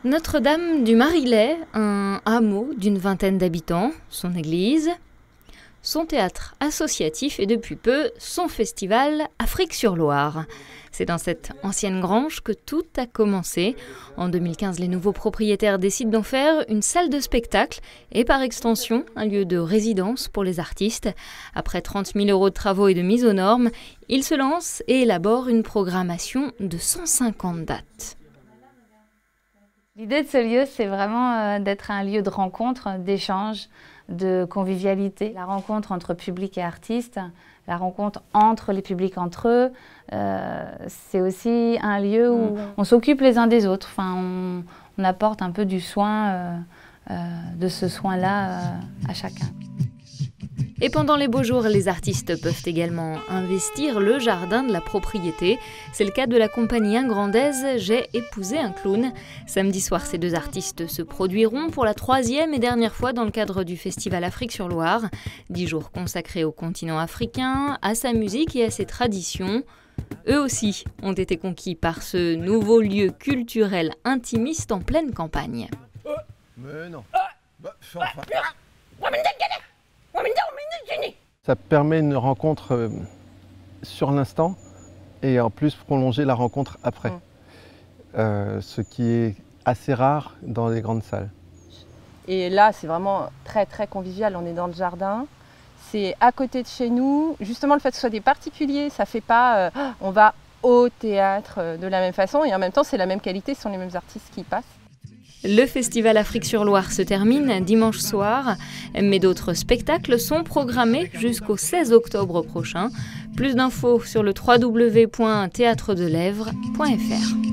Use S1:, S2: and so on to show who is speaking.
S1: Notre-Dame du Marillet, un hameau d'une vingtaine d'habitants, son église, son théâtre associatif et depuis peu son festival Afrique-sur-Loire. C'est dans cette ancienne grange que tout a commencé. En 2015, les nouveaux propriétaires décident d'en faire une salle de spectacle et par extension un lieu de résidence pour les artistes. Après 30 000 € de travaux et de mise aux normes, ils se lancent et élaborent une programmation de 150 dates.
S2: L'idée de ce lieu, c'est vraiment d'être un lieu de rencontre, d'échange, de convivialité. La rencontre entre public et artistes, la rencontre entre les publics entre eux. C'est aussi un lieu où on s'occupe les uns des autres. Enfin, on apporte un peu du soin, de ce soin-là à chacun.
S1: Et pendant les beaux jours, les artistes peuvent également investir le jardin de la propriété. C'est le cas de la compagnie ingrandaise J'ai épousé un clown. Samedi soir, ces deux artistes se produiront pour la 3e et dernière fois dans le cadre du festival Afrique-sur-Loire. 10 jours consacrés au continent africain, à sa musique et à ses traditions. Eux aussi ont été conquis par ce nouveau lieu culturel intimiste en pleine campagne.
S3: Mais non. Ça permet une rencontre sur l'instant et en plus prolonger la rencontre après, ce qui est assez rare dans les grandes salles.
S4: Et là, c'est vraiment très très convivial, on est dans le jardin, c'est à côté de chez nous. Justement, le fait que ce soit des particuliers, ça fait pas on va au théâtre de la même façon et en même temps c'est la même qualité, ce sont les mêmes artistes qui y passent.
S1: Le festival Afrique-sur-Loire se termine dimanche soir, mais d'autres spectacles sont programmés jusqu'au 16 octobre prochain. Plus d'infos sur le www.theatredelèvres.fr.